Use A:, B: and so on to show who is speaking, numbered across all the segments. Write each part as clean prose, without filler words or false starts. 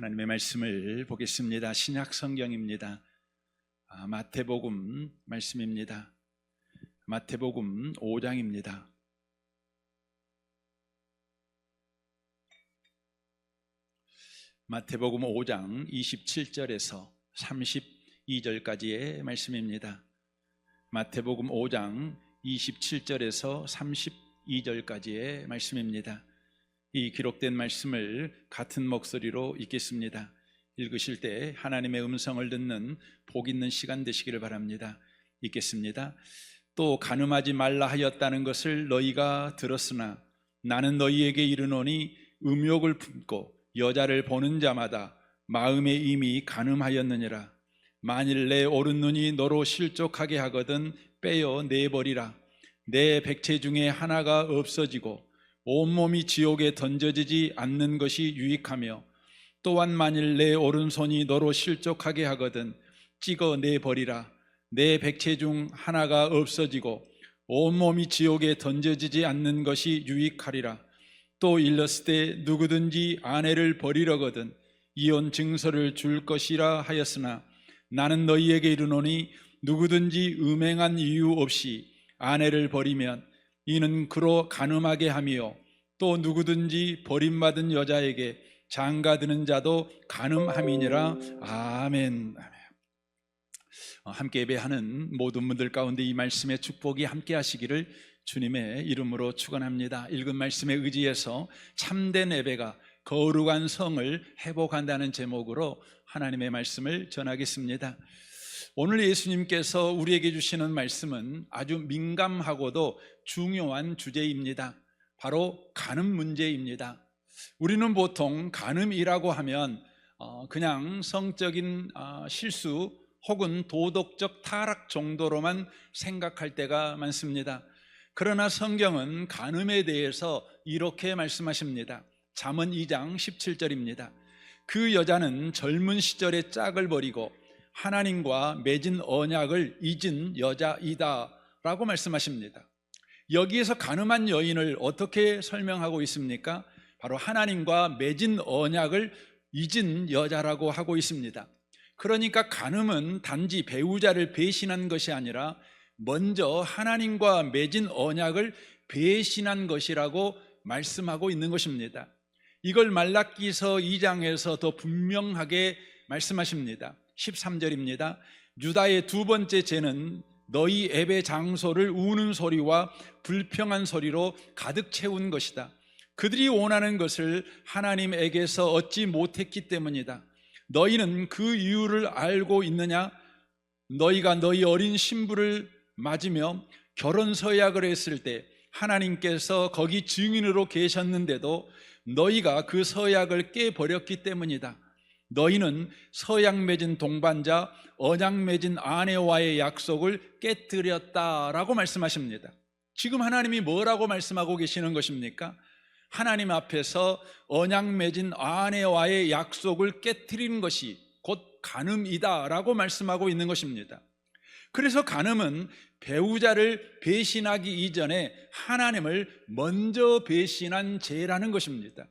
A: 하나님의 말씀을 보겠습니다. 신약 성경입니다. 마태복음 말씀입니다. 마태복음 5장입니다. 마태복음 5장 27절에서 32절까지의 말씀입니다. 마태복음 5장 27절에서 32절까지의 말씀입니다. 이 기록된 말씀을 같은 목소리로 읽겠습니다. 읽으실 때 하나님의 음성을 듣는 복 있는 시간 되시기를 바랍니다. 읽겠습니다. 또 간음하지 말라 하였다는 것을 너희가 들었으나 나는 너희에게 이르노니 음욕을 품고 여자를 보는 자마다 마음에 이미 간음하였느니라. 만일 내 오른눈이 너로 실족하게 하거든 빼어 내버리라. 내 백체 중에 하나가 없어지고 온몸이 지옥에 던져지지 않는 것이 유익하며, 또한 만일 내 오른손이 너로 실족하게 하거든 찍어 내버리라. 내 백체 중 하나가 없어지고 온몸이 지옥에 던져지지 않는 것이 유익하리라. 또 일렀으되 누구든지 아내를 버리려거든 이혼 증서를 줄 것이라 하였으나 나는 너희에게 이르노니 누구든지 음행한 이유 없이 아내를 버리면 이는 그로 간음하게 하며, 또 누구든지 버림받은 여자에게 장가드는 자도 간음함이니라. 아멘. 함께 예배하는 모든 분들 가운데 이 말씀의 축복이 함께 하시기를 주님의 이름으로 축원합니다. 읽은 말씀에 의지해서 참된 예배가 거룩한 성을 회복한다는 제목으로 하나님의 말씀을 전하겠습니다. 오늘 예수님께서 우리에게 주시는 말씀은 아주 민감하고도 중요한 주제입니다. 바로 간음 문제입니다. 우리는 보통 간음이라고 하면 그냥 성적인 실수 혹은 도덕적 타락 정도로만 생각할 때가 많습니다. 그러나 성경은 간음에 대해서 이렇게 말씀하십니다. 잠언 2장 17절입니다. 그 여자는 젊은 시절에 짝을 버리고 하나님과 맺은 언약을 잊은 여자이다 라고 말씀하십니다. 여기에서 간음한 여인을 어떻게 설명하고 있습니까? 바로 하나님과 맺은 언약을 잊은 여자라고 하고 있습니다. 그러니까 간음은 단지 배우자를 배신한 것이 아니라 먼저 하나님과 맺은 언약을 배신한 것이라고 말씀하고 있는 것입니다. 이걸 말라기서 2장에서 더 분명하게 말씀하십니다. 13절입니다. 유다의 두 번째 죄는 너희 예배 장소를 우는 소리와 불평한 소리로 가득 채운 것이다. 그들이 원하는 것을 하나님에게서 얻지 못했기 때문이다. 너희는 그 이유를 알고 있느냐? 너희가 너희 어린 신부를 맞으며 결혼 서약을 했을 때 하나님께서 거기 증인으로 계셨는데도 너희가 그 서약을 깨버렸기 때문이다. 너희는 서약 맺은 동반자, 언약 맺은 아내와의 약속을 깨뜨렸다라고 말씀하십니다. 지금 하나님이 뭐라고 말씀하고 계시는 것입니까? 하나님 앞에서 언약 맺은 아내와의 약속을 깨뜨리는 것이 곧 간음이다라고 말씀하고 있는 것입니다. 그래서 간음은 배우자를 배신하기 이전에 하나님을 먼저 배신한 죄라는 것입니다.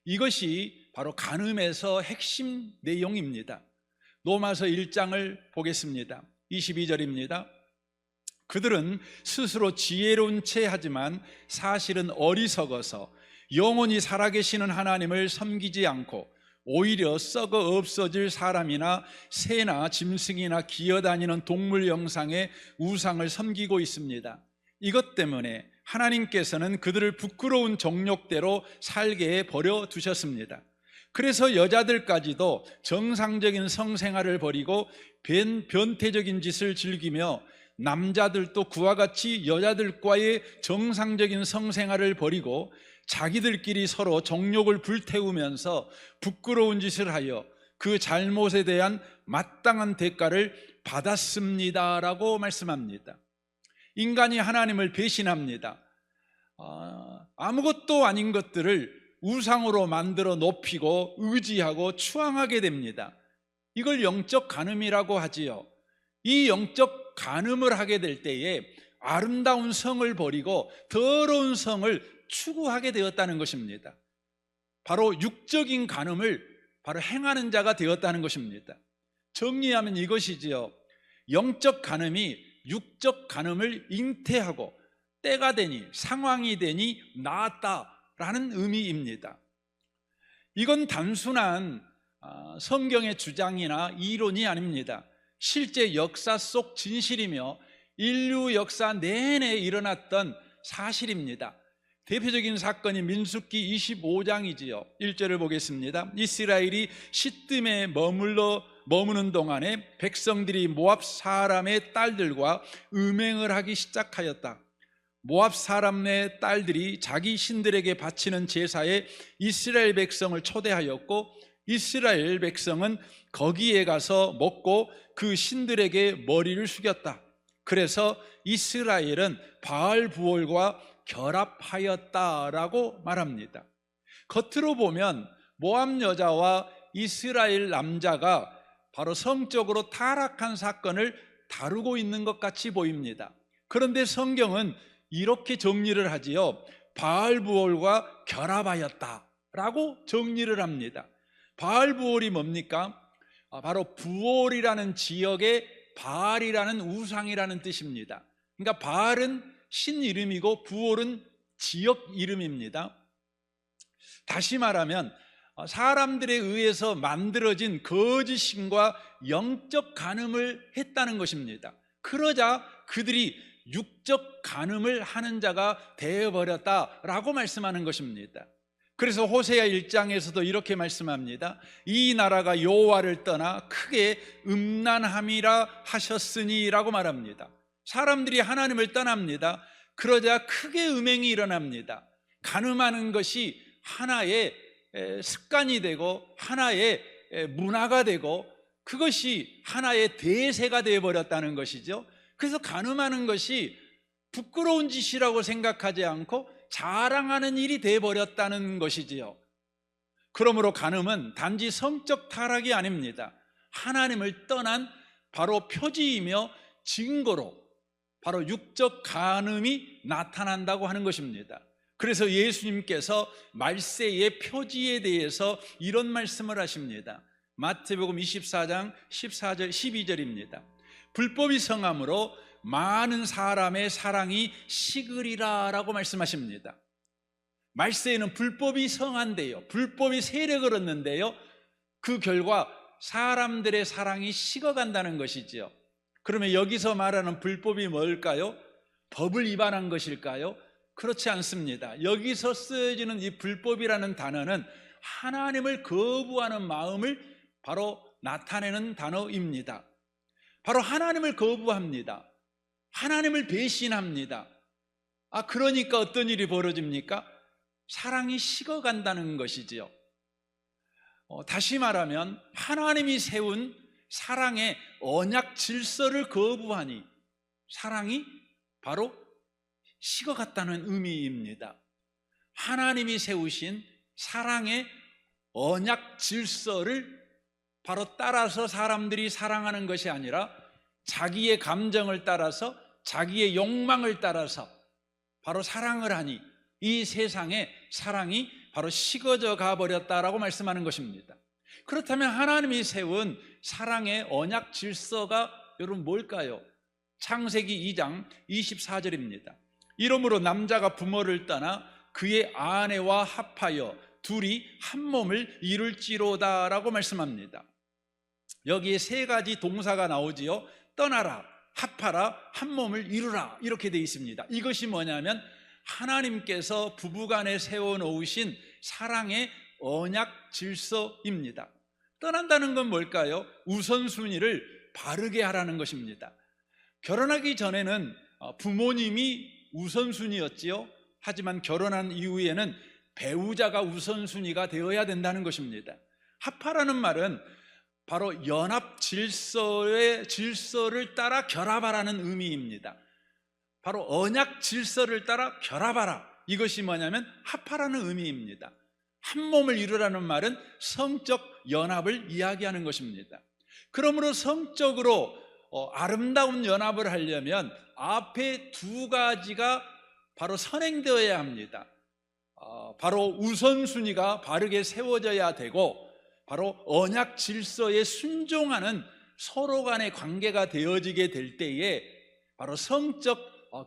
A: 이것이 바로 간음에서 핵심 내용입니다. 로마서 1장을 보겠습니다. 22절입니다. 그들은 스스로 지혜로운 채 하지만 사실은 어리석어서 영원히 살아계시는 하나님을 섬기지 않고 오히려 썩어 없어질 사람이나 새나 짐승이나 기어다니는 동물 형상의 우상을 섬기고 있습니다. 이것 때문에 하나님께서는 그들을 부끄러운 정욕대로 살게 버려두셨습니다. 그래서 여자들까지도 정상적인 성생활을 버리고 변태적인 짓을 즐기며 남자들도 그와 같이 여자들과의 정상적인 성생활을 버리고 자기들끼리 서로 정욕을 불태우면서 부끄러운 짓을 하여 그 잘못에 대한 마땅한 대가를 받았습니다라고 말씀합니다. 인간이 하나님을 배신합니다. 아무것도 아닌 것들을 우상으로 만들어 높이고 의지하고 추앙하게 됩니다. 이걸 영적 간음이라고 하지요. 이 영적 간음을 하게 될 때에 아름다운 성을 버리고 더러운 성을 추구하게 되었다는 것입니다. 바로 육적인 간음을 바로 행하는 자가 되었다는 것입니다. 정리하면 이것이지요. 영적 간음이 육적 간음을 잉태하고 때가 되니 상황이 되니 나았다라는 의미입니다. 이건 단순한 성경의 주장이나 이론이 아닙니다. 실제 역사 속 진실이며 인류 역사 내내 일어났던 사실입니다. 대표적인 사건이 민수기 25장이지요. 1절을 보겠습니다. 이스라엘이 시뜸에 머무는 동안에 백성들이 모압 사람의 딸들과 음행을 하기 시작하였다. 모압 사람의 딸들이 자기 신들에게 바치는 제사에 이스라엘 백성을 초대하였고 이스라엘 백성은 거기에 가서 먹고 그 신들에게 머리를 숙였다. 그래서 이스라엘은 바알 부올과 결합하였다라고 말합니다. 겉으로 보면 모압 여자와 이스라엘 남자가 바로 성적으로 타락한 사건을 다루고 있는 것 같이 보입니다. 그런데 성경은 이렇게 정리를 하지요. 바알 부올과 결합하였다라고 정리를 합니다. 바알 부올이 뭡니까? 바로 부올이라는 지역의 바알이라는 우상이라는 뜻입니다. 그러니까 바알은 신 이름이고 부올은 지역 이름입니다. 다시 말하면 사람들에 의해서 만들어진 거짓 신과 영적 간음을 했다는 것입니다. 그러자 그들이 육적 간음을 하는 자가 되어버렸다라고 말씀하는 것입니다. 그래서 호세아 1장에서도 이렇게 말씀합니다. 이 나라가 여호와를 떠나 크게 음란함이라 하셨으니 라고 말합니다. 사람들이 하나님을 떠납니다. 그러자 크게 음행이 일어납니다. 간음하는 것이 하나의 습관이 되고 하나의 문화가 되고 그것이 하나의 대세가 되어버렸다는 것이죠. 그래서 간음하는 것이 부끄러운 짓이라고 생각하지 않고 자랑하는 일이 되어버렸다는 것이지요. 그러므로 간음은 단지 성적 타락이 아닙니다. 하나님을 떠난 바로 표지이며 증거로 바로 육적 간음이 나타난다고 하는 것입니다. 그래서 예수님께서 말세의 표지에 대해서 이런 말씀을 하십니다. 마태복음 24장 14절 12절입니다. 불법이 성함으로 많은 사람의 사랑이 식으리라 라고 말씀하십니다. 말세에는 불법이 성한데요, 불법이 세력을 얻는데요, 그 결과 사람들의 사랑이 식어간다는 것이지요. 그러면 여기서 말하는 불법이 뭘까요? 법을 위반한 것일까요? 그렇지 않습니다. 여기서 쓰여지는 이 불법이라는 단어는 하나님을 거부하는 마음을 바로 나타내는 단어입니다. 바로 하나님을 거부합니다. 하나님을 배신합니다. 그러니까 어떤 일이 벌어집니까? 사랑이 식어간다는 것이지요. 다시 말하면 하나님이 세운 사랑의 언약 질서를 거부하니 사랑이 바로 식어갔다는 의미입니다. 하나님이 세우신 사랑의 언약 질서를 바로 따라서 사람들이 사랑하는 것이 아니라 자기의 감정을 따라서 자기의 욕망을 따라서 바로 사랑을 하니 이 세상에 사랑이 바로 식어져 가버렸다라고 말씀하는 것입니다. 그렇다면 하나님이 세운 사랑의 언약 질서가 여러분 뭘까요? 창세기 2장 24절입니다. 이러므로 남자가 부모를 떠나 그의 아내와 합하여 둘이 한 몸을 이룰지로다 라고 말씀합니다. 여기에 세 가지 동사가 나오지요. 떠나라, 합하라, 한 몸을 이루라 이렇게 되어 있습니다. 이것이 뭐냐면 하나님께서 부부간에 세워놓으신 사랑의 언약 질서입니다. 떠난다는 건 뭘까요? 우선순위를 바르게 하라는 것입니다. 결혼하기 전에는 부모님이 우선순위였지요. 하지만 결혼한 이후에는 배우자가 우선순위가 되어야 된다는 것입니다. 합하라는 말은 바로 연합 질서의 질서를 따라 결합하라는 의미입니다. 바로 언약 질서를 따라 결합하라, 이것이 뭐냐면 합하라는 의미입니다. 한 몸을 이루라는 말은 성적 연합을 이야기하는 것입니다. 그러므로 성적으로 아름다운 연합을 하려면 앞에 두 가지가 바로 선행되어야 합니다. 바로 우선순위가 바르게 세워져야 되고 바로 언약 질서에 순종하는 서로 간의 관계가 되어지게 될 때에 바로 성적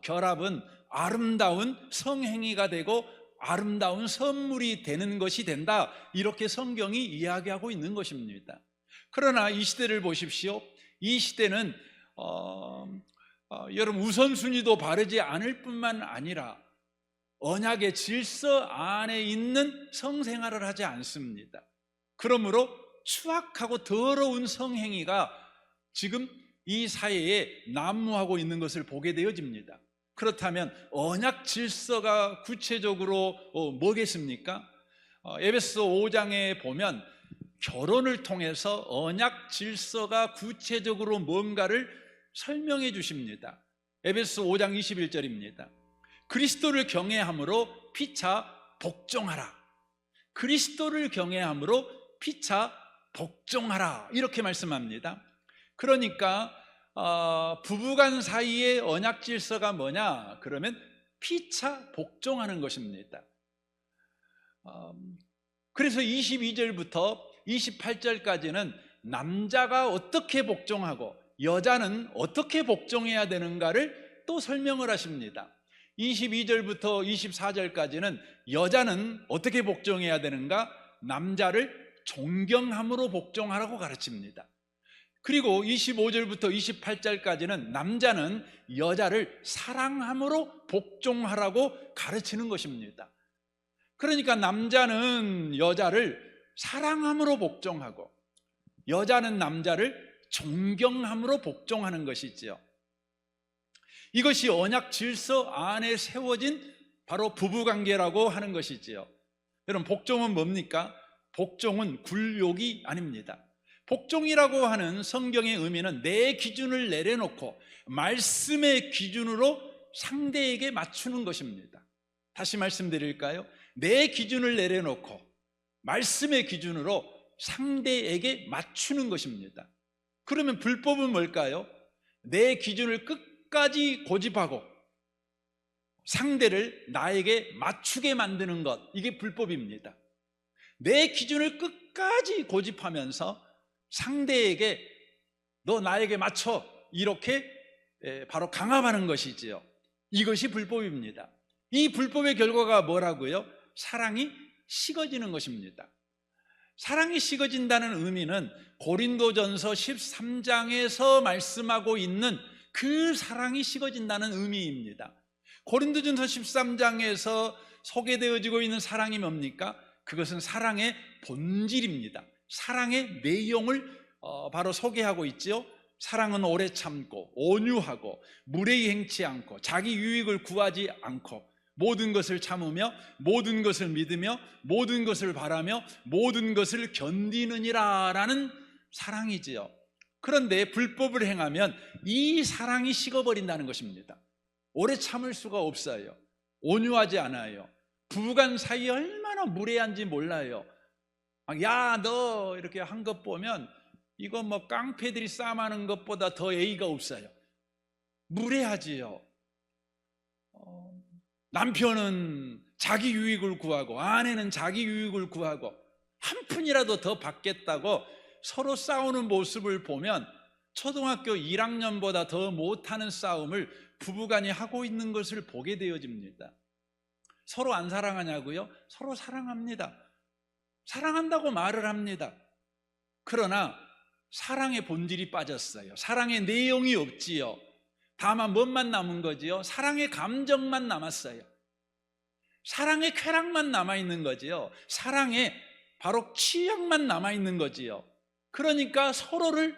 A: 결합은 아름다운 성행위가 되고 아름다운 선물이 되는 것이 된다, 이렇게 성경이 이야기하고 있는 것입니다. 그러나 이 시대를 보십시오. 이 시대는 여러분 우선순위도 바르지 않을 뿐만 아니라 언약의 질서 안에 있는 성생활을 하지 않습니다. 그러므로 추악하고 더러운 성행위가 지금 이 사회에 난무하고 있는 것을 보게 되어집니다. 그렇다면 언약 질서가 구체적으로 뭐겠습니까? 에베소 5장에 보면 결혼을 통해서 언약 질서가 구체적으로 뭔가를 설명해 주십니다. 에베소 5장 21절입니다. 그리스도를 경외함으로 피차 복종하라. 그리스도를 경외함으로 피차 복종하라, 이렇게 말씀합니다. 그러니까 부부간 사이의 언약 질서가 뭐냐? 그러면 피차 복종하는 것입니다. 그래서 22절부터 28절까지는 남자가 어떻게 복종하고 여자는 어떻게 복종해야 되는가를 또 설명을 하십니다. 22절부터 24절까지는 여자는 어떻게 복종해야 되는가? 남자를 존경함으로 복종하라고 가르칩니다. 그리고 25절부터 28절까지는 남자는 여자를 사랑함으로 복종하라고 가르치는 것입니다. 그러니까 남자는 여자를 사랑함으로 복종하고 여자는 남자를 존경함으로 복종하는 것이지요. 이것이 언약 질서 안에 세워진 바로 부부관계라고 하는 것이지요. 여러분, 복종은 뭡니까? 복종은 굴욕이 아닙니다. 복종이라고 하는 성경의 의미는 내 기준을 내려놓고 말씀의 기준으로 상대에게 맞추는 것입니다. 다시 말씀드릴까요? 내 기준을 내려놓고 말씀의 기준으로 상대에게 맞추는 것입니다. 그러면 불법은 뭘까요? 내 기준을 끝까지 고집하고 상대를 나에게 맞추게 만드는 것, 이게 불법입니다. 내 기준을 끝까지 고집하면서 상대에게 너 나에게 맞춰, 이렇게 바로 강압하는 것이지요. 이것이 불법입니다. 이 불법의 결과가 뭐라고요? 사랑이 식어지는 것입니다. 사랑이 식어진다는 의미는 고린도전서 13장에서 말씀하고 있는 그 사랑이 식어진다는 의미입니다. 고린도전서 13장에서 소개되어지고 있는 사랑이 뭡니까? 그것은 사랑의 본질입니다. 사랑의 내용을 바로 소개하고 있지요. 사랑은 오래 참고 온유하고 무례히 행치 않고 자기 유익을 구하지 않고 모든 것을 참으며 모든 것을 믿으며 모든 것을 바라며 모든 것을 견디느니라 라는 사랑이지요. 그런데 불법을 행하면 이 사랑이 식어버린다는 것입니다. 오래 참을 수가 없어요. 온유하지 않아요. 부부간 사이에 얼마나 무례한지 몰라요. 야, 너 이렇게 한 것 보면 이거 뭐 깡패들이 싸움하는 것보다 더 예의가 없어요. 무례하지요. 남편은 자기 유익을 구하고 아내는 자기 유익을 구하고 한 푼이라도 더 받겠다고 서로 싸우는 모습을 보면 초등학교 1학년보다 더 못하는 싸움을 부부간이 하고 있는 것을 보게 되어집니다. 서로 안 사랑하냐고요? 서로 사랑합니다. 사랑한다고 말을 합니다. 그러나 사랑의 본질이 빠졌어요. 사랑의 내용이 없지요. 다만 뭔만 남은 거지요? 사랑의 감정만 남았어요. 사랑의 쾌락만 남아있는 거지요. 사랑의 바로 취향만 남아있는 거지요. 그러니까 서로를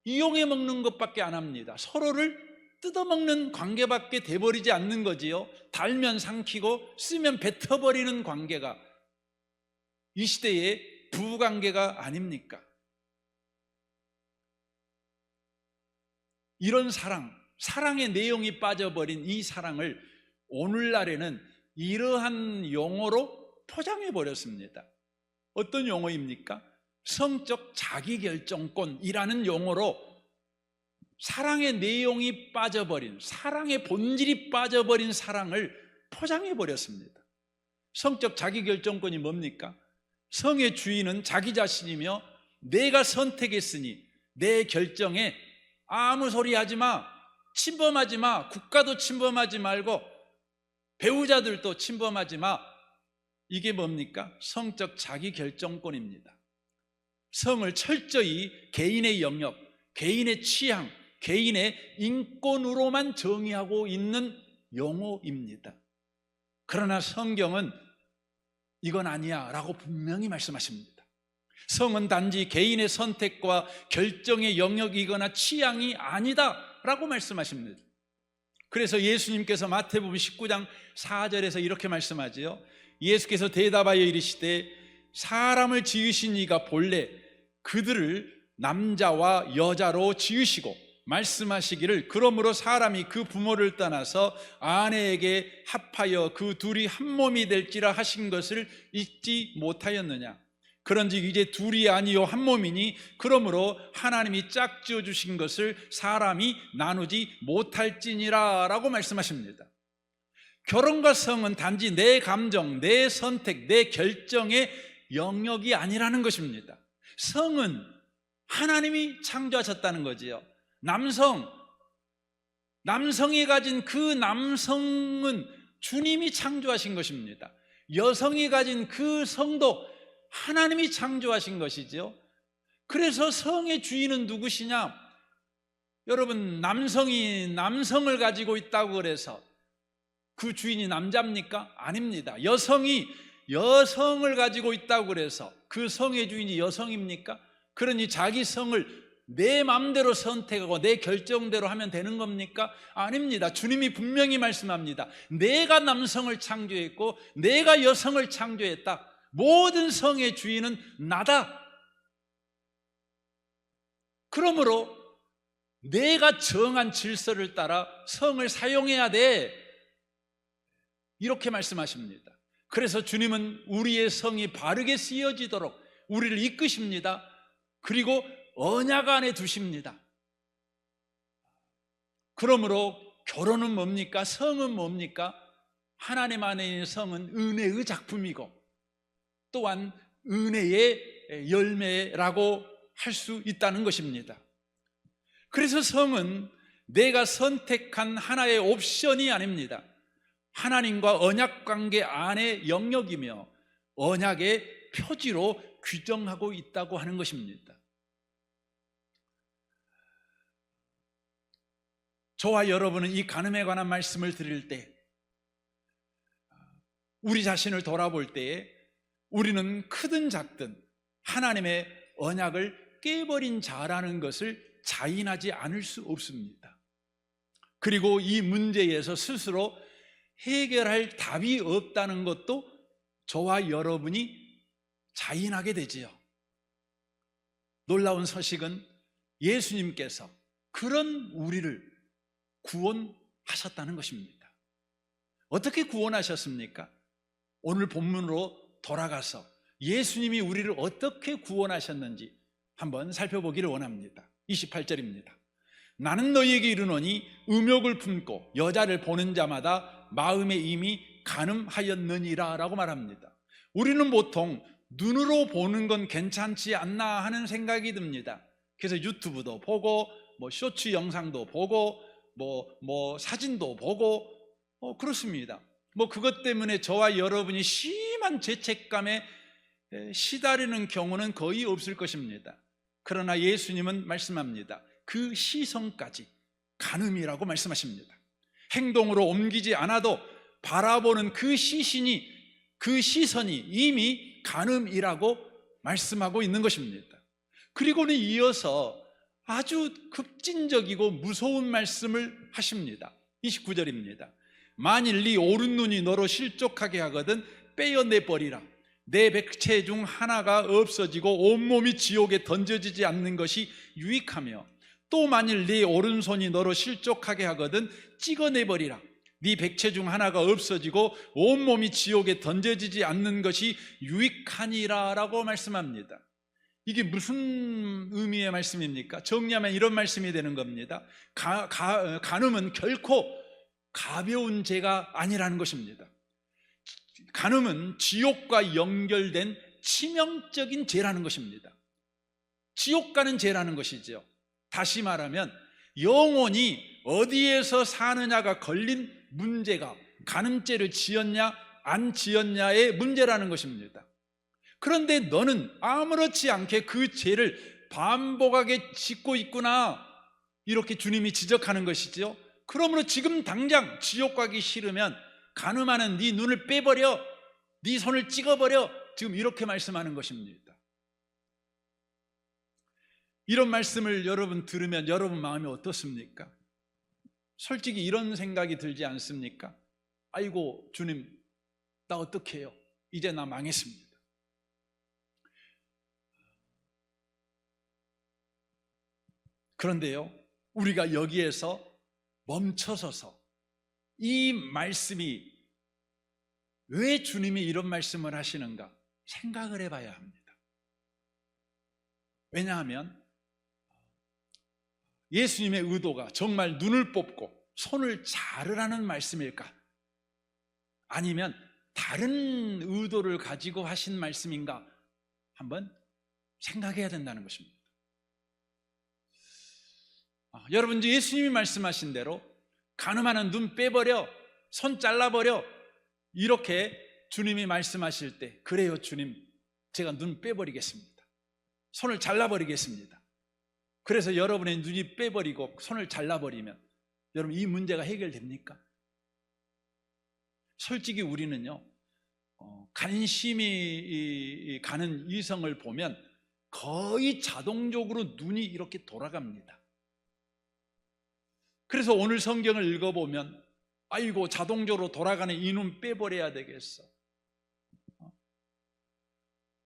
A: 이용해 먹는 것밖에 안 합니다. 서로를 뜯어먹는 관계밖에 돼버리지 않는 거지요. 달면 삼키고 쓰면 뱉어버리는 관계가 이 시대의 부부관계가 아닙니까? 이런 사랑의 내용이 빠져버린 이 사랑을 오늘날에는 이러한 용어로 포장해버렸습니다. 어떤 용어입니까? 성적 자기결정권이라는 용어로 사랑의 내용이 빠져버린, 사랑의 본질이 빠져버린 사랑을 포장해버렸습니다. 성적 자기결정권이 뭡니까? 성의 주인은 자기 자신이며 내가 선택했으니 내 결정에 아무 소리 하지 마, 침범하지 마, 국가도 침범하지 말고 배우자들도 침범하지 마. 이게 뭡니까? 성적 자기 결정권입니다. 성을 철저히 개인의 영역, 개인의 취향, 개인의 인권으로만 정의하고 있는 용어입니다. 그러나 성경은 이건 아니야 라고 분명히 말씀하십니다. 성은 단지 개인의 선택과 결정의 영역이거나 취향이 아니다 라고 말씀하십니다. 그래서 예수님께서 마태복음 19장 4절에서 이렇게 말씀하지요. 예수께서 대답하여 이르시되 사람을 지으신 이가 본래 그들을 남자와 여자로 지으시고 말씀하시기를 그러므로 사람이 그 부모를 떠나서 아내에게 합하여 그 둘이 한 몸이 될지라 하신 것을 잊지 못하였느냐. 그런즉 이제 둘이 아니요 한 몸이니 그러므로 하나님이 짝지어 주신 것을 사람이 나누지 못할지니라 라고 말씀하십니다. 결혼과 성은 단지 내 감정, 내 선택, 내 결정의 영역이 아니라는 것입니다. 성은 하나님이 창조하셨다는 거지요. 남성이 가진 그 남성은 주님이 창조하신 것입니다. 여성이 가진 그 성도 하나님이 창조하신 것이죠. 그래서 성의 주인은 누구시냐? 여러분, 남성이 남성을 가지고 있다고 그래서 그 주인이 남자입니까? 아닙니다. 여성이 여성을 가지고 있다고 그래서 그 성의 주인이 여성입니까? 그러니 자기 성을 내 마음대로 선택하고 내 결정대로 하면 되는 겁니까? 아닙니다. 주님이 분명히 말씀합니다. 내가 남성을 창조했고 내가 여성을 창조했다. 모든 성의 주인은 나다. 그러므로 내가 정한 질서를 따라 성을 사용해야 돼. 이렇게 말씀하십니다. 그래서 주님은 우리의 성이 바르게 쓰여지도록 우리를 이끄십니다. 그리고 언약 안에 두십니다. 그러므로 결혼은 뭡니까? 성은 뭡니까? 하나님 안에 있는 성은 은혜의 작품이고 또한 은혜의 열매라고 할 수 있다는 것입니다. 그래서 성은 내가 선택한 하나의 옵션이 아닙니다. 하나님과 언약 관계 안의 영역이며 언약의 표지로 규정하고 있다고 하는 것입니다. 저와 여러분은 이 간음에 관한 말씀을 드릴 때 우리 자신을 돌아볼 때에 우리는 크든 작든 하나님의 언약을 깨버린 자라는 것을 자인하지 않을 수 없습니다. 그리고 이 문제에서 스스로 해결할 답이 없다는 것도 저와 여러분이 자인하게 되지요. 놀라운 소식은 예수님께서 그런 우리를 구원하셨다는 것입니다. 어떻게 구원하셨습니까? 오늘 본문으로 돌아가서 예수님이 우리를 어떻게 구원하셨는지 한번 살펴보기를 원합니다. 28절입니다. 나는 너희에게 이르노니 음욕을 품고 여자를 보는 자마다 마음에 이미 간음하였느니라 라고 말합니다. 우리는 보통 눈으로 보는 건 괜찮지 않나 하는 생각이 듭니다. 그래서 유튜브도 보고 쇼츠 영상도 보고 사진도 보고 그렇습니다. 그것 때문에 저와 여러분이 심한 죄책감에 시달리는 경우는 거의 없을 것입니다. 그러나 예수님은 말씀합니다. 그 시선까지 간음이라고 말씀하십니다. 행동으로 옮기지 않아도 바라보는 그 시선이 이미 간음이라고 말씀하고 있는 것입니다. 그리고는 이어서 아주 급진적이고 무서운 말씀을 하십니다. 29절입니다. 만일 네 오른 눈이 너로 실족하게 하거든 빼어내버리라. 내 백체 중 하나가 없어지고 온몸이 지옥에 던져지지 않는 것이 유익하며 또 만일 네 오른손이 너로 실족하게 하거든 찍어내버리라. 네 백체 중 하나가 없어지고 온몸이 지옥에 던져지지 않는 것이 유익하니라 라고 말씀합니다. 이게 무슨 의미의 말씀입니까? 정리하면 이런 말씀이 되는 겁니다. 간음은 결코 가벼운 죄가 아니라는 것입니다. 간음은 지옥과 연결된 치명적인 죄라는 것입니다. 지옥 가는 죄라는 것이죠. 다시 말하면 영혼이 어디에서 사느냐가 걸린 문제가 간음죄를 지었냐 안 지었냐의 문제라는 것입니다. 그런데 너는 아무렇지 않게 그 죄를 반복하게 짓고 있구나, 이렇게 주님이 지적하는 것이죠. 그러므로 지금 당장 지옥 가기 싫으면 간음하는 네 눈을 빼버려, 네 손을 찍어버려, 지금 이렇게 말씀하는 것입니다. 이런 말씀을 여러분 들으면 여러분 마음이 어떻습니까? 솔직히 이런 생각이 들지 않습니까? 아이고 주님, 나 어떻게 해요? 이제 나 망했습니다. 그런데요, 우리가 여기에서 멈춰서서 이 말씀이 왜 주님이 이런 말씀을 하시는가 생각을 해봐야 합니다. 왜냐하면 예수님의 의도가 정말 눈을 뽑고 손을 자르라는 말씀일까? 아니면 다른 의도를 가지고 하신 말씀인가? 한번 생각해야 된다는 것입니다. 여러분, 예수님이 말씀하신 대로 간음하는 눈 빼버려, 손 잘라버려, 이렇게 주님이 말씀하실 때, 그래요 주님, 제가 눈 빼버리겠습니다, 손을 잘라버리겠습니다. 그래서 여러분의 눈이 빼버리고 손을 잘라버리면 여러분 이 문제가 해결됩니까? 솔직히 우리는요, 관심이 가는 이성을 보면 거의 자동적으로 눈이 이렇게 돌아갑니다. 그래서 오늘 성경을 읽어보면 아이고 자동적으로 돌아가는 이 눈 빼버려야 되겠어,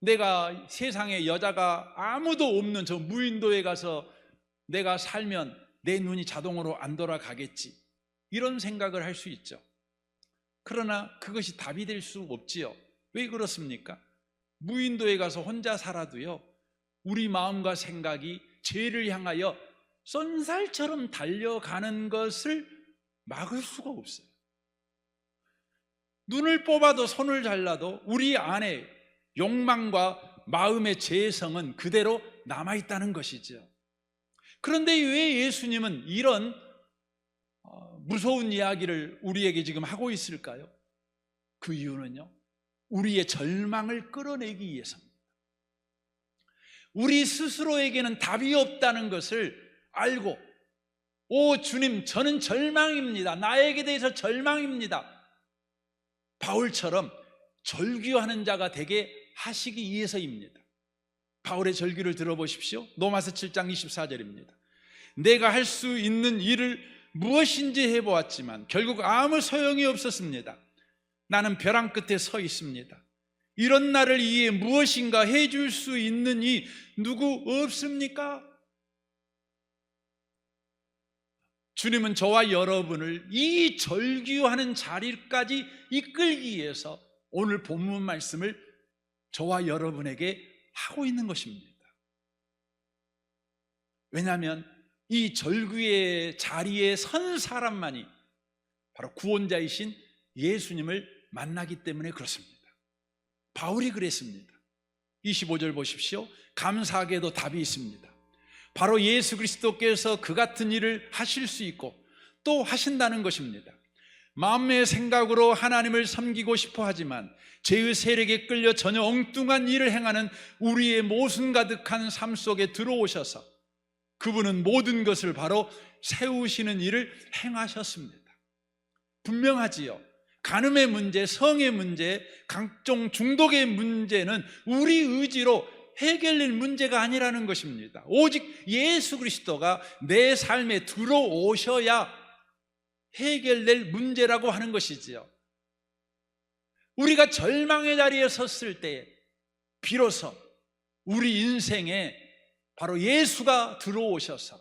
A: 내가 세상에 여자가 아무도 없는 저 무인도에 가서 내가 살면 내 눈이 자동으로 안 돌아가겠지, 이런 생각을 할 수 있죠. 그러나 그것이 답이 될 수 없지요. 왜 그렇습니까? 무인도에 가서 혼자 살아도요, 우리 마음과 생각이 죄를 향하여 쏜살처럼 달려가는 것을 막을 수가 없어요. 눈을 뽑아도 손을 잘라도 우리 안에 욕망과 마음의 죄성은 그대로 남아있다는 것이죠. 그런데 왜 예수님은 이런 무서운 이야기를 우리에게 지금 하고 있을까요? 그 이유는요, 우리의 절망을 끌어내기 위해서입니다. 우리 스스로에게는 답이 없다는 것을 알고, 오 주님, 저는 절망입니다, 나에게 대해서 절망입니다, 바울처럼 절규하는 자가 되게 하시기 위해서입니다. 바울의 절규를 들어보십시오. 로마서 7장 24절입니다. 내가 할 수 있는 일을 무엇인지 해보았지만 결국 아무 소용이 없었습니다. 나는 벼랑 끝에 서 있습니다. 이런 나를 위해 무엇인가 해줄 수 있는 이 누구 없습니까? 주님은 저와 여러분을 이 절규하는 자리까지 이끌기 위해서 오늘 본문 말씀을 저와 여러분에게 하고 있는 것입니다. 왜냐하면 이 절규의 자리에 선 사람만이 바로 구원자이신 예수님을 만나기 때문에 그렇습니다. 바울이 그랬습니다. 25절 보십시오. 감사하게도 답이 있습니다. 바로 예수 그리스도께서 그 같은 일을 하실 수 있고 또 하신다는 것입니다. 마음의 생각으로 하나님을 섬기고 싶어 하지만 죄의 세력에 끌려 전혀 엉뚱한 일을 행하는 우리의 모순 가득한 삶 속에 들어오셔서 그분은 모든 것을 바로 세우시는 일을 행하셨습니다. 분명하지요. 간음의 문제, 성의 문제, 각종 중독의 문제는 우리 의지로 해결될 문제가 아니라는 것입니다. 오직 예수 그리스도가 내 삶에 들어오셔야 해결될 문제라고 하는 것이지요. 우리가 절망의 자리에 섰을 때 비로소 우리 인생에 바로 예수가 들어오셔서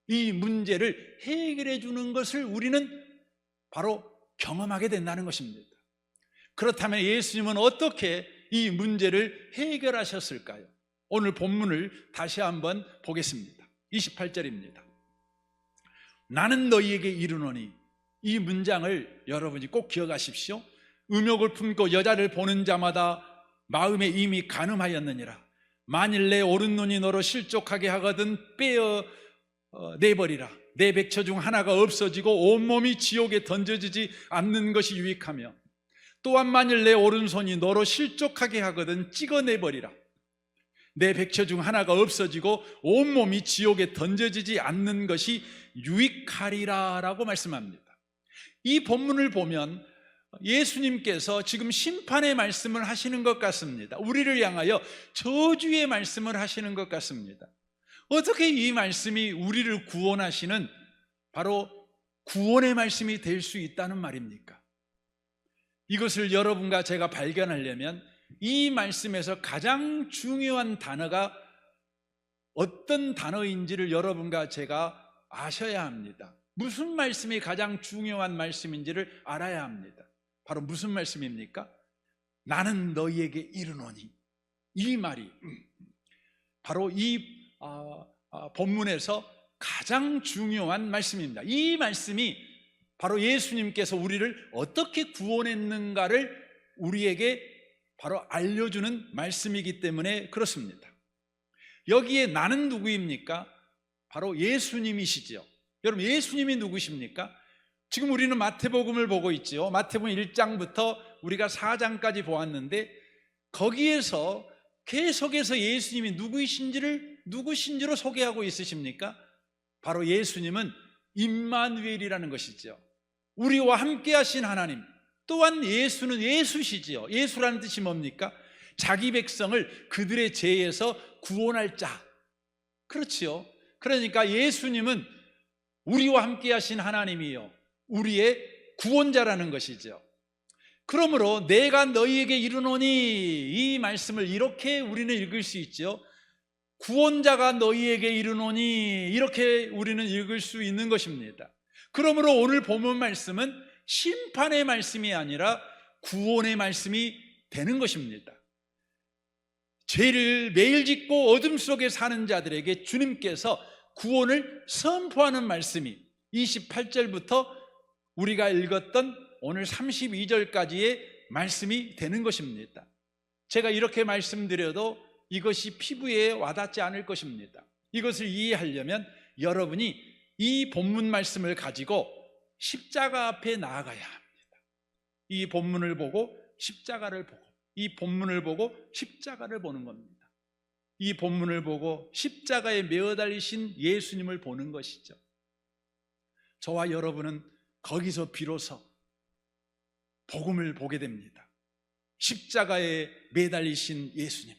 A: 이 문제를 해결해 주는 것을 우리는 바로 경험하게 된다는 것입니다. 그렇다면 예수님은 어떻게 이 문제를 해결하셨을까요? 오늘 본문을 다시 한번 보겠습니다. 28절입니다. 나는 너희에게 이르노니, 이 문장을 여러분이 꼭 기억하십시오. 음욕을 품고 여자를 보는 자마다 마음에 이미 간음하였느니라. 만일 내 오른눈이 너로 실족하게 하거든 빼어 내버리라. 내 백처 중 하나가 없어지고 온몸이 지옥에 던져지지 않는 것이 유익하며, 또한 만일 내 오른손이 너로 실족하게 하거든 찍어내버리라. 내 백처 중 하나가 없어지고 온몸이 지옥에 던져지지 않는 것이 유익하리라 라고 말씀합니다. 이 본문을 보면 예수님께서 지금 심판의 말씀을 하시는 것 같습니다. 우리를 향하여 저주의 말씀을 하시는 것 같습니다. 어떻게 이 말씀이 우리를 구원하시는 바로 구원의 말씀이 될 수 있다는 말입니까? 이것을 여러분과 제가 발견하려면 이 말씀에서 가장 중요한 단어가 어떤 단어인지를 여러분과 제가 아셔야 합니다. 무슨 말씀이 가장 중요한 말씀인지를 알아야 합니다. 바로 무슨 말씀입니까? 나는 너희에게 이르노니. 이 말이 바로 이 본문에서 가장 중요한 말씀입니다. 이 말씀이 바로 예수님께서 우리를 어떻게 구원했는가를 우리에게 바로 알려주는 말씀이기 때문에 그렇습니다. 여기에 나는 누구입니까? 바로 예수님이시죠. 여러분, 예수님이 누구십니까? 지금 우리는 마태복음을 보고 있죠. 마태복음 1장부터 우리가 4장까지 보았는데, 거기에서 계속해서 예수님이 누구신지로 소개하고 있으십니까? 바로 예수님은 임마누엘이라는 것이죠. 우리와 함께 하신 하나님. 또한 예수는 예수시지요. 예수라는 뜻이 뭡니까? 자기 백성을 그들의 죄에서 구원할 자. 그렇지요. 그러니까 예수님은 우리와 함께 하신 하나님이요, 우리의 구원자라는 것이죠. 그러므로 내가 너희에게 이르노니, 이 말씀을 이렇게 우리는 읽을 수 있죠. 구원자가 너희에게 이르노니, 이렇게 우리는 읽을 수 있는 것입니다. 그러므로 오늘 본문 말씀은 심판의 말씀이 아니라 구원의 말씀이 되는 것입니다. 죄를 매일 짓고 어둠 속에 사는 자들에게 주님께서 구원을 선포하는 말씀이 28절부터 우리가 읽었던 오늘 32절까지의 말씀이 되는 것입니다. 제가 이렇게 말씀드려도 이것이 피부에 와닿지 않을 것입니다. 이것을 이해하려면 여러분이 이 본문 말씀을 가지고 십자가 앞에 나아가야 합니다. 이 본문을 보고 십자가를 보고, 이 본문을 보고 십자가를 보는 겁니다. 이 본문을 보고 십자가에 매어 달리신 예수님을 보는 것이죠. 저와 여러분은 거기서 비로소 복음을 보게 됩니다. 십자가에 매달리신 예수님,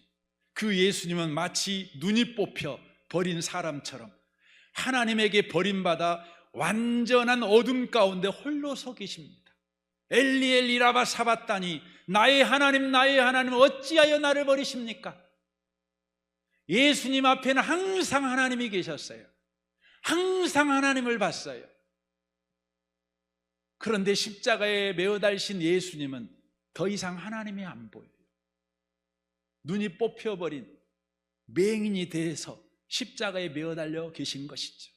A: 그 예수님은 마치 눈이 뽑혀 버린 사람처럼 하나님에게 버림받아 완전한 어둠 가운데 홀로 서 계십니다. 엘리 엘리 라마 사바다니, 나의 하나님 어찌하여 나를 버리십니까? 예수님 앞에는 항상 하나님이 계셨어요. 항상 하나님을 봤어요. 그런데 십자가에 매어 달리신 예수님은 더 이상 하나님이 안 보여요. 눈이 뽑혀버린 맹인이 돼서 십자가에 매어 달려 계신 것이죠.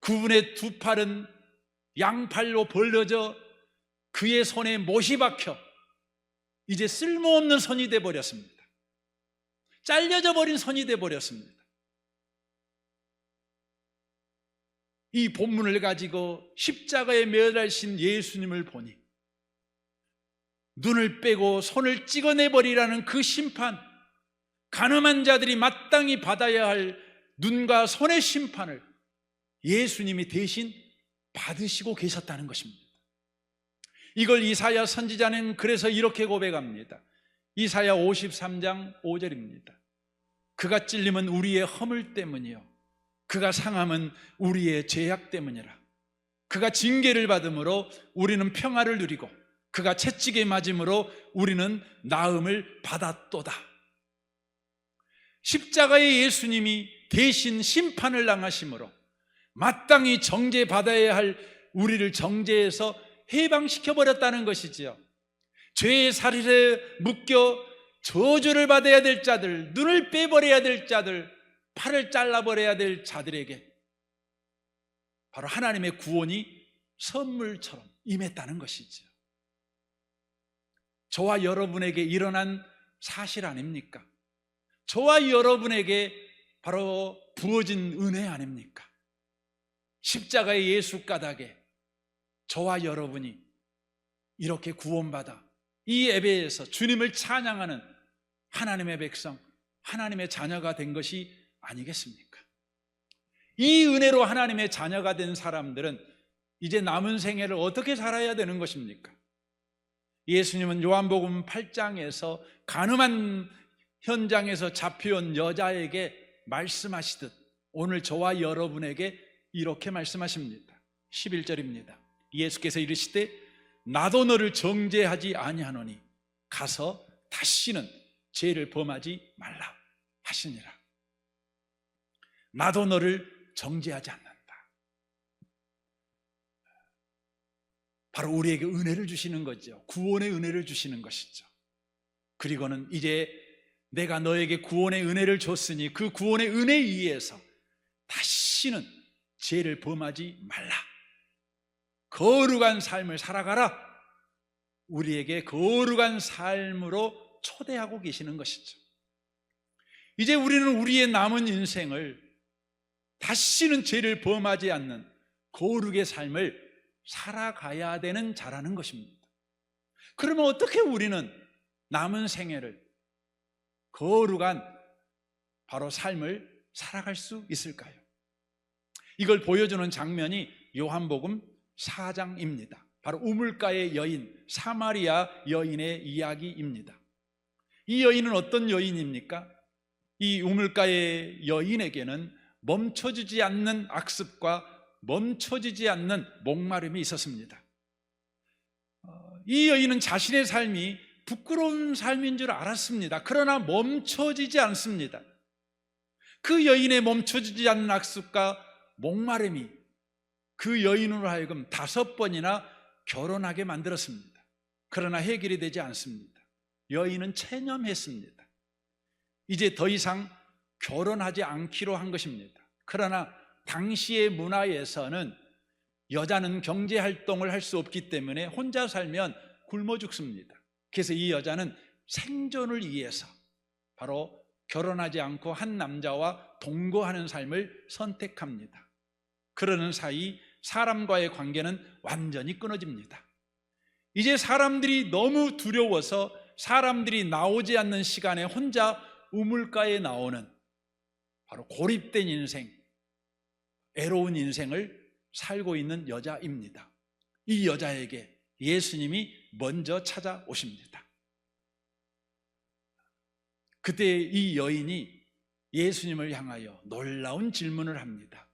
A: 그분의 두 팔은 양팔로 벌려져 그의 손에 못이 박혀 이제 쓸모없는 손이 되어버렸습니다. 잘려져 버린 손이 되어버렸습니다. 이 본문을 가지고 십자가에 매어 달리신 예수님을 보니 눈을 빼고 손을 찍어내버리라는 그 심판, 가늠한 자들이 마땅히 받아야 할 눈과 손의 심판을 예수님이 대신 받으시고 계셨다는 것입니다. 이걸 이사야 선지자는 그래서 이렇게 고백합니다. 이사야 53장 5절입니다. 그가 찔림은 우리의 허물 때문이요, 그가 상함은 우리의 죄악 때문이라. 그가 징계를 받음으로 우리는 평화를 누리고 그가 채찍에 맞음으로 우리는 나음을 받았도다. 십자가의 예수님이 대신 심판을 당하심으로 마땅히 정죄받아야 할 우리를 정죄해서 해방시켜버렸다는 것이지요. 죄의 살인에 묶여 저주를 받아야 될 자들, 눈을 빼버려야 될 자들, 팔을 잘라버려야 될 자들에게 바로 하나님의 구원이 선물처럼 임했다는 것이죠. 저와 여러분에게 일어난 사실 아닙니까? 저와 여러분에게 바로 부어진 은혜 아닙니까? 십자가의 예수 가닥에 저와 여러분이 이렇게 구원받아 이 예배에서 주님을 찬양하는 하나님의 백성, 하나님의 자녀가 된 것이 아니겠습니까? 이 은혜로 하나님의 자녀가 된 사람들은 이제 남은 생애를 어떻게 살아야 되는 것입니까? 예수님은 요한복음 8장에서 가늠한 현장에서 잡혀온 여자에게 말씀하시듯 오늘 저와 여러분에게 이렇게 말씀하십니다. 11절입니다. 예수께서 이르시되 나도 너를 정죄하지 아니하노니 가서 다시는 죄를 범하지 말라 하시니라. 나도 너를 정죄하지 않는다. 바로 우리에게 은혜를 주시는 거죠. 구원의 은혜를 주시는 것이죠. 그리고는 이제 내가 너에게 구원의 은혜를 줬으니 그 구원의 은혜에 의해서 다시는 죄를 범하지 말라. 거룩한 삶을 살아가라. 우리에게 거룩한 삶으로 초대하고 계시는 것이죠. 이제 우리는 우리의 남은 인생을 다시는 죄를 범하지 않는 거룩의 삶을 살아가야 되는 자라는 것입니다. 그러면 어떻게 우리는 남은 생애를 거룩한 바로 삶을 살아갈 수 있을까요? 이걸 보여주는 장면이 요한복음 4장입니다. 바로 우물가의 여인, 사마리아 여인의 이야기입니다. 이 여인은 어떤 여인입니까? 이 우물가의 여인에게는 멈춰지지 않는 악습과 멈춰지지 않는 목마름이 있었습니다. 이 여인은 자신의 삶이 부끄러운 삶인 줄 알았습니다. 그러나 멈춰지지 않습니다. 그 여인의 멈춰지지 않는 악습과 목마름이 그 여인으로 하여금 5번이나 결혼하게 만들었습니다. 그러나 해결이 되지 않습니다. 여인은 체념했습니다. 이제 더 이상 결혼하지 않기로 한 것입니다. 그러나 당시의 문화에서는 여자는 경제활동을 할 수 없기 때문에 혼자 살면 굶어 죽습니다. 그래서 이 여자는 생존을 위해서 바로 결혼하지 않고 한 남자와 동거하는 삶을 선택합니다. 그러는 사이 사람과의 관계는 완전히 끊어집니다. 이제 사람들이 너무 두려워서 사람들이 나오지 않는 시간에 혼자 우물가에 나오는 바로 고립된 인생, 애로운 인생을 살고 있는 여자입니다. 이 여자에게 예수님이 먼저 찾아오십니다. 그때 이 여인이 예수님을 향하여 놀라운 질문을 합니다.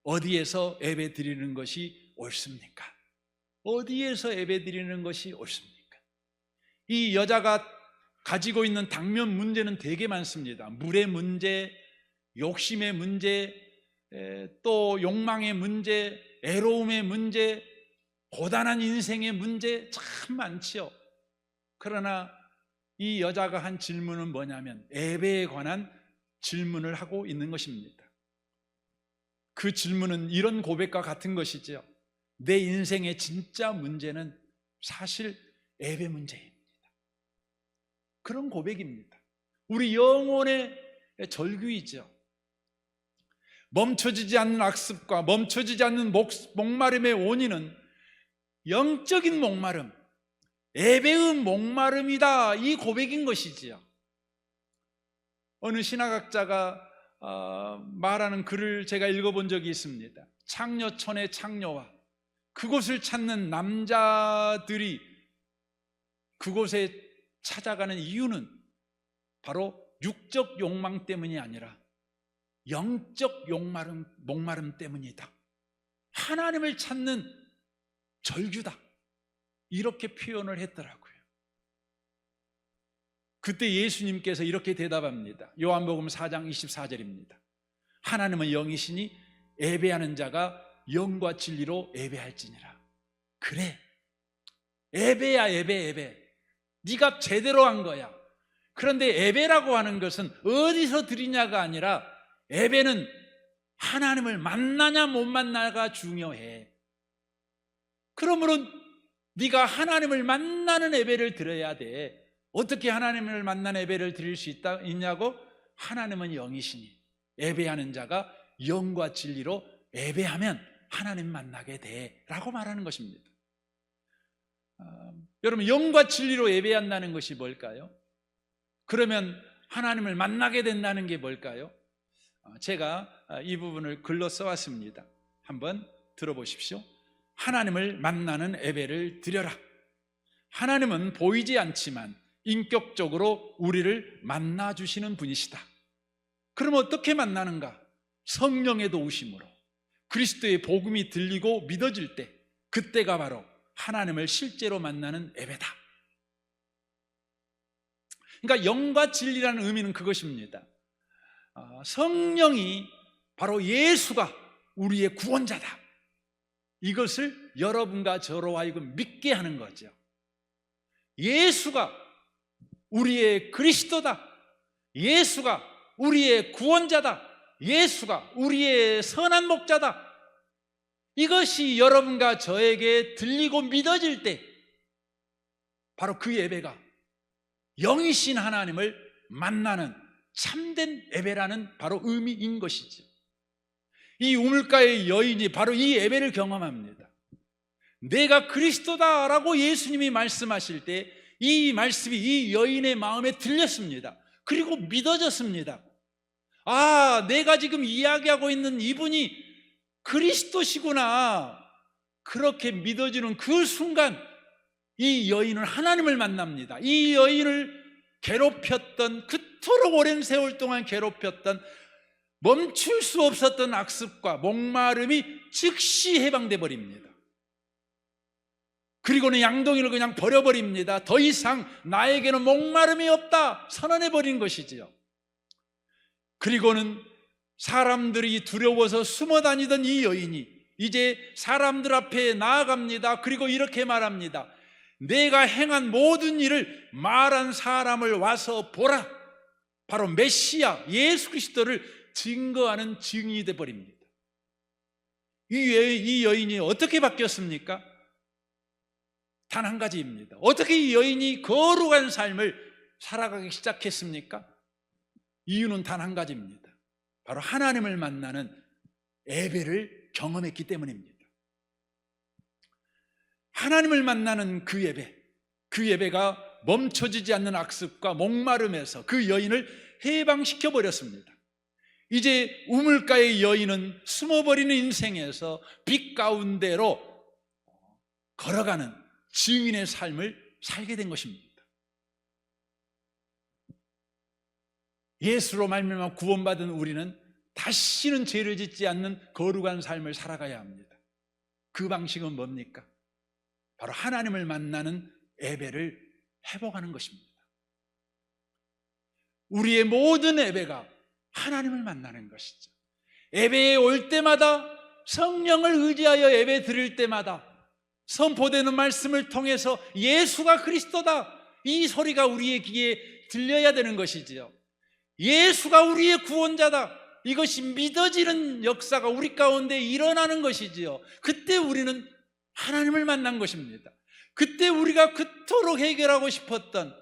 A: 어디에서 예배 드리는 것이 옳습니까? 어디에서 예배 드리는 것이 옳습니까? 이 여자가 가지고 있는 당면 문제는 되게 많습니다. 물의 문제, 욕심의 문제, 또 욕망의 문제, 애로움의 문제, 고단한 인생의 문제 참 많지요. 그러나 이 여자가 한 질문은 뭐냐면 예배에 관한 질문을 하고 있는 것입니다. 그 질문은 이런 고백과 같은 것이죠. 내 인생의 진짜 문제는 사실 예배 문제입니다. 그런 고백입니다. 우리 영혼의 절규이죠. 멈춰지지 않는 악습과 멈춰지지 않는 목마름의 원인은 영적인 목마름, 예배의 목마름이다, 이 고백인 것이지요. 어느 신학학자가 말하는 글을 제가 읽어본 적이 있습니다. 창녀촌의 창녀와 그곳을 찾는 남자들이 그곳에 찾아가는 이유는 바로 육적 욕망 때문이 아니라 영적 목마름 때문이다. 하나님을 찾는 절규다. 이렇게 표현을 했더라고요. 그때 예수님께서 이렇게 대답합니다. 요한복음 4장 24절입니다. 하나님은 영이시니 예배하는 자가 영과 진리로 예배할지니라. 그래, 예배야, 예배. 네가 제대로 한 거야. 그런데 예배라고 하는 것은 어디서 드리냐가 아니라 예배는 하나님을 만나냐 못 만나가 중요해. 그러므로 네가 하나님을 만나는 예배를 드려야 돼. 어떻게 하나님을 만난 예배를 드릴 수 있냐고? 하나님은 영이시니 예배하는 자가 영과 진리로 예배하면 하나님 만나게 돼 라고 말하는 것입니다. 여러분, 영과 진리로 예배한다는 것이 뭘까요? 그러면 하나님을 만나게 된다는 게 뭘까요? 제가 이 부분을 글로 써왔습니다. 한번 들어보십시오. 하나님을 만나는 예배를 드려라. 하나님은 보이지 않지만 인격적으로 우리를 만나주시는 분이시다. 그럼 어떻게 만나는가? 성령의 도우심으로 그리스도의 복음이 들리고 믿어질 때, 그때가 바로 하나님을 실제로 만나는 예배다. 그러니까 영과 진리라는 의미는 그것입니다. 성령이 바로 예수가 우리의 구원자다, 이것을 여러분과 저로 하여금 믿게 하는 거죠. 예수가 우리의 그리스도다, 예수가 우리의 구원자다, 예수가 우리의 선한 목자다, 이것이 여러분과 저에게 들리고 믿어질 때 바로 그 예배가 영이신 하나님을 만나는 참된 예배라는 바로 의미인 것이죠. 이 우물가의 여인이 바로 이 예배를 경험합니다. 내가 그리스도다라고 예수님이 말씀하실 때 이 말씀이 이 여인의 마음에 들렸습니다. 그리고 믿어졌습니다. 아, 내가 지금 이야기하고 있는 이분이 그리스도시구나. 그렇게 믿어지는 그 순간 이 여인은 하나님을 만납니다. 이 여인을 괴롭혔던, 그토록 오랜 세월 동안 괴롭혔던, 멈출 수 없었던 악습과 목마름이 즉시 해방돼 버립니다. 그리고는 양동이를 그냥 버려버립니다. 더 이상 나에게는 목마름이 없다 선언해 버린 것이지요. 그리고는 사람들이 두려워서 숨어 다니던 이 여인이 이제 사람들 앞에 나아갑니다. 그리고 이렇게 말합니다. 내가 행한 모든 일을 말한 사람을 와서 보라. 바로 메시아 예수 그리스도를 증거하는 증인이 되어버립니다. 이 여인이 어떻게 바뀌었습니까? 단 한 가지입니다. 어떻게 이 여인이 거룩한 삶을 살아가기 시작했습니까? 이유는 단 한 가지입니다. 바로 하나님을 만나는 예배를 경험했기 때문입니다. 하나님을 만나는 그 예배가 멈춰지지 않는 악습과 목마름에서 그 여인을 해방시켜 버렸습니다. 이제 우물가의 여인은 숨어버리는 인생에서 빛 가운데로 걸어가는 증인의 삶을 살게 된 것입니다. 예수로 말미암아 구원받은 우리는 다시는 죄를 짓지 않는 거룩한 삶을 살아가야 합니다. 그 방식은 뭡니까? 바로 하나님을 만나는 예배를 회복하는 것입니다. 우리의 모든 예배가 하나님을 만나는 것이죠. 예배에 올 때마다, 성령을 의지하여 예배 드릴 때마다 선포되는 말씀을 통해서 예수가 그리스도다, 이 소리가 우리의 귀에 들려야 되는 것이지요. 예수가 우리의 구원자다, 이것이 믿어지는 역사가 우리 가운데 일어나는 것이지요. 그때 우리는 하나님을 만난 것입니다. 그때 우리가 그토록 해결하고 싶었던,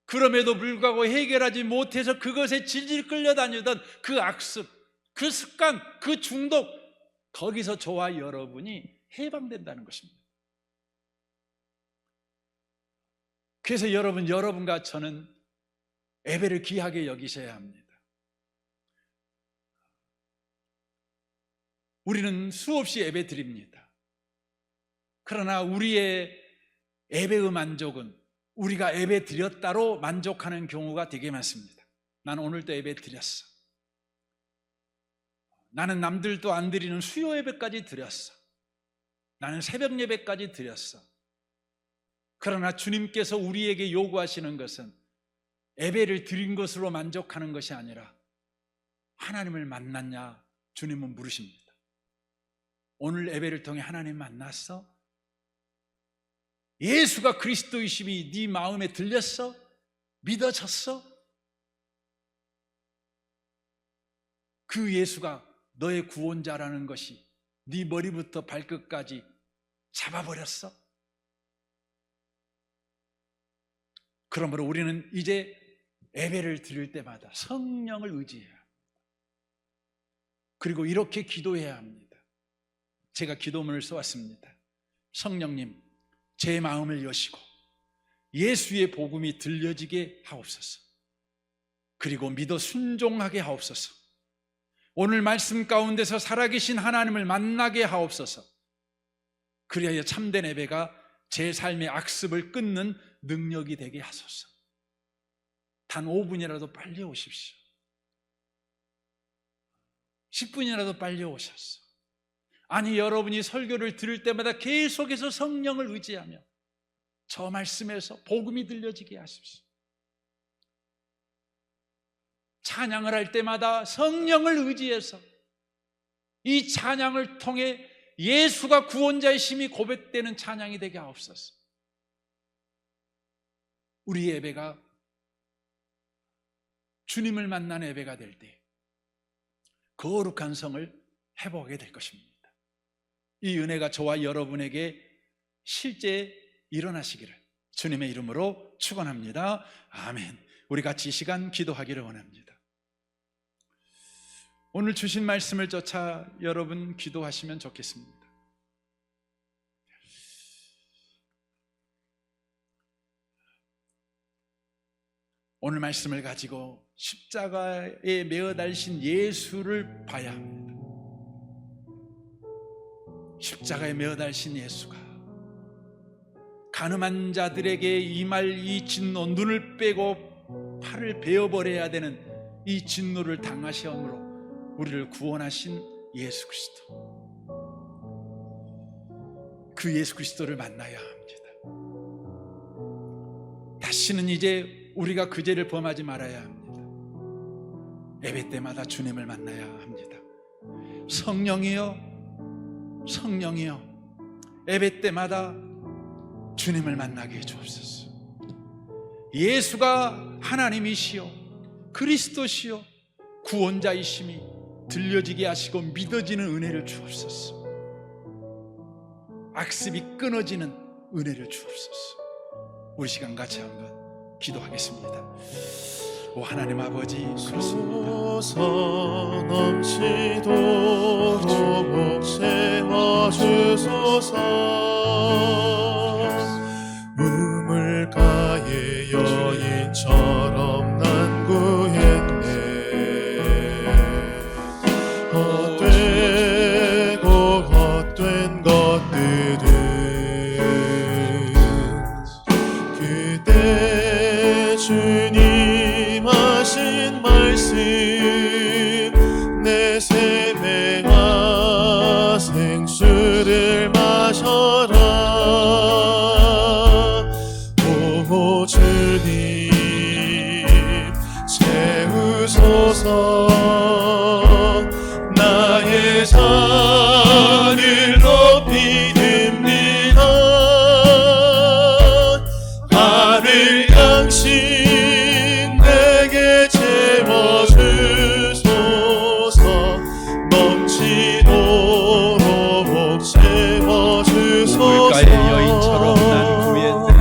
A: 그럼에도 불구하고 해결하지 못해서 그것에 질질 끌려다니던 그 악습, 그 습관, 그 중독, 거기서 저와 여러분이 해방된다는 것입니다. 그래서 여러분과 저는 예배를 귀하게 여기셔야 합니다. 우리는 수없이 예배 드립니다. 그러나 우리의 예배의 만족은 우리가 예배 드렸다로 만족하는 경우가 되게 많습니다. 나는 오늘도 예배 드렸어. 나는 남들도 안 드리는 수요 예배까지 드렸어. 나는 새벽 예배까지 드렸어. 그러나 주님께서 우리에게 요구하시는 것은 예배를 드린 것으로 만족하는 것이 아니라 하나님을 만났냐? 주님은 물으십니다. 오늘 예배를 통해 하나님 만났어? 예수가 그리스도이심이 네 마음에 들렸어? 믿어졌어? 그 예수가 너의 구원자라는 것이 네 머리부터 발끝까지 잡아버렸어? 그러므로 우리는 이제 예배를 드릴 때마다 성령을 의지해야 합니다. 그리고 이렇게 기도해야 합니다. 제가 기도문을 써왔습니다. 성령님, 제 마음을 여시고 예수의 복음이 들려지게 하옵소서. 그리고 믿어 순종하게 하옵소서. 오늘 말씀 가운데서 살아계신 하나님을 만나게 하옵소서. 그리하여 참된 예배가 제 삶의 악습을 끊는 능력이 되게 하소서. 단 5분이라도 빨리 오십시오. 10분이라도 빨리 오셔서, 아니 여러분이 설교를 들을 때마다 계속해서 성령을 의지하며 저 말씀에서 복음이 들려지게 하십시오. 찬양을 할 때마다 성령을 의지해서 이 찬양을 통해 예수가 구원자이심이 고백되는 찬양이 되게 하옵소서. 우리 예배가 주님을 만나는 예배가 될 때 거룩한 성을 회복하게 될 것입니다. 이 은혜가 저와 여러분에게 실제 일어나시기를 주님의 이름으로 축원합니다. 아멘. 우리 같이 이 시간 기도하기를 원합니다. 오늘 주신 말씀을 쫓아 여러분 기도하시면 좋겠습니다. 오늘 말씀을 가지고 십자가에 매어 달리신 예수를 봐야 합니다. 십자가에 매어 달리신 예수가 가늠한 자들에게 임할 이 진노, 눈을 빼고 팔을 베어버려야 되는 이 진노를 당하시므로 우리를 구원하신 예수 그리스도, 그 예수 그리스도를 만나야 합니다. 다시는 이제 우리가 그 죄를 범하지 말아야 합니다. 예배 때마다 주님을 만나야 합니다. 성령이여, 성령이여, 예배 때마다 주님을 만나게 해주옵소서. 예수가 하나님이시여 그리스도시여 구원자이심이 들려지게 하시고 믿어지는 은혜를 주옵소서. 악습이 끊어지는 은혜를 주옵소서. 우리 시간 같이 한번 기도하겠습니다. 오 하나님 아버지, 그렇습니다.
B: 넘치도록 채워주소서. 우물가의 여인처럼 난구했네. 헛되고 헛된 것들은 그대 주님 하신 말씀 내 샘에와 생수를 마셔라. 오 주님 채우소서. 나의 잔을 높이 듭니다. 하늘 양식 내게 채워주소서. 넘치도록 채워주소서.
A: 우물가의 여인처럼 난구했네.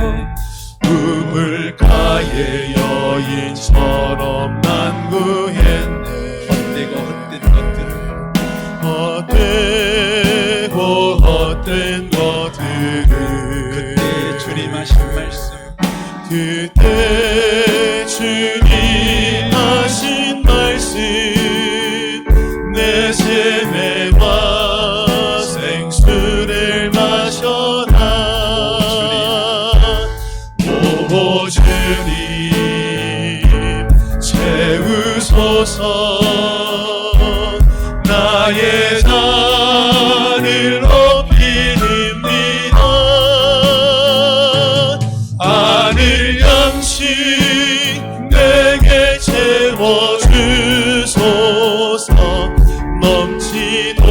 B: 우물가의 여인처럼 난구했네.
A: 헛되고 헛된 것들을,
B: 헛되고 헛된 것들을
A: 그때 주님 하신 말씀,
B: 그때 주님 하신 말씀 내 샘에와 생수를 마셔라. 오 주님 채우소서. 나의 잔을 높이 듭니다. 하늘 양식 내게 채워주소서. 넘치도록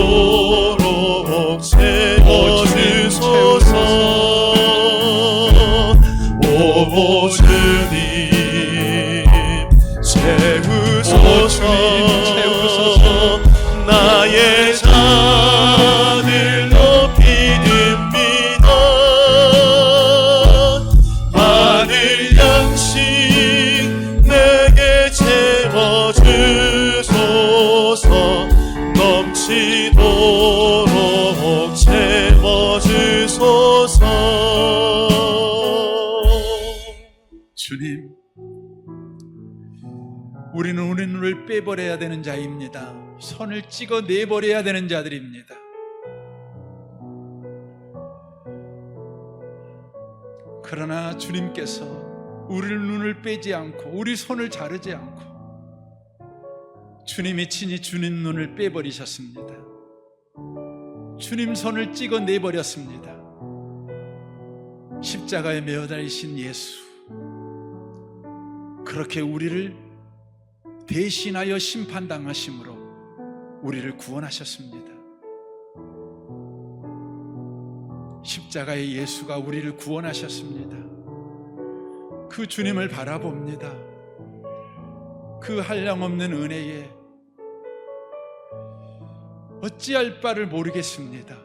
B: 넘치도록 채워주소서.
A: 주님, 우리는 우리 눈을 빼버려야 되는 자입니다. 손을 찍어 내버려야 되는 자들입니다. 그러나 주님께서 우리를 눈을 빼지 않고 우리 손을 자르지 않고 주님이 친히 주님 눈을 빼버리셨습니다. 주님 손을 찍어 내버렸습니다. 십자가에 매어달리신 예수, 그렇게 우리를 대신하여 심판당하심으로 우리를 구원하셨습니다. 십자가의 예수가 우리를 구원하셨습니다. 그 주님을 바라봅니다. 그 한량없는 은혜에 어찌할 바를 모르겠습니다.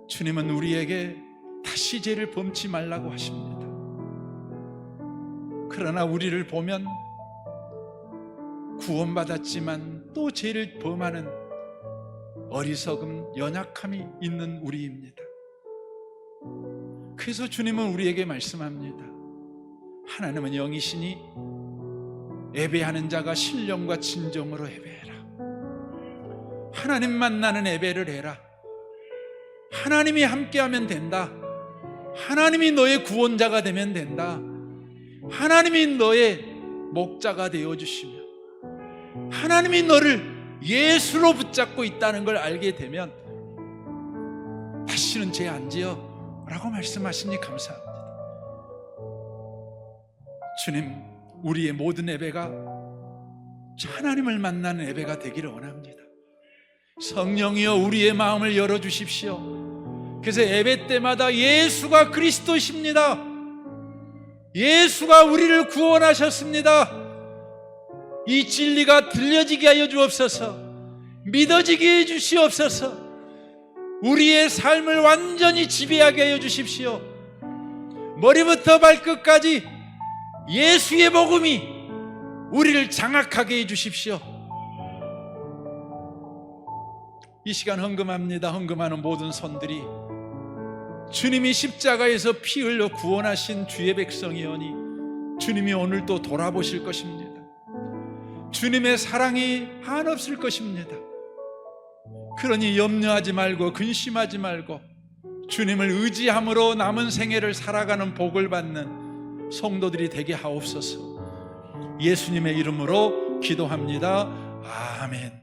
A: 주님은 우리에게 다시 죄를 범치 말라고 하십니다. 그러나 우리를 보면 구원받았지만 또 죄를 범하는 어리석음, 연약함이 있는 우리입니다. 그래서 주님은 우리에게 말씀합니다. 하나님은 영이시니 예배하는 자가 신령과 진정으로 예배해라. 하나님 만나는 예배를 해라. 하나님이 함께하면 된다. 하나님이 너의 구원자가 되면 된다. 하나님이 너의 목자가 되어주시며 하나님이 너를 예수로 붙잡고 있다는 걸 알게 되면 다시는 죄 안 지어 라고 말씀하시니 감사합니다. 주님, 우리의 모든 예배가 하나님을 만나는 예배가 되기를 원합니다. 성령이여 우리의 마음을 열어주십시오. 그래서 예배 때마다 예수가 그리스도십니다. 예수가 우리를 구원하셨습니다. 이 진리가 들려지게 하여 주옵소서. 믿어지게 해 주시옵소서. 우리의 삶을 완전히 지배하게 하여 주십시오. 머리부터 발끝까지 예수의 복음이 우리를 장악하게 해 주십시오. 이 시간 헌금합니다. 헌금하는 모든 손들이 주님이 십자가에서 피 흘려 구원하신 주의 백성이오니 주님이 오늘 또 돌아보실 것입니다. 주님의 사랑이 한없을 것입니다. 그러니 염려하지 말고 근심하지 말고 주님을 의지함으로 남은 생애를 살아가는 복을 받는 성도들이 되게 하옵소서. 예수님의 이름으로 기도합니다. 아멘.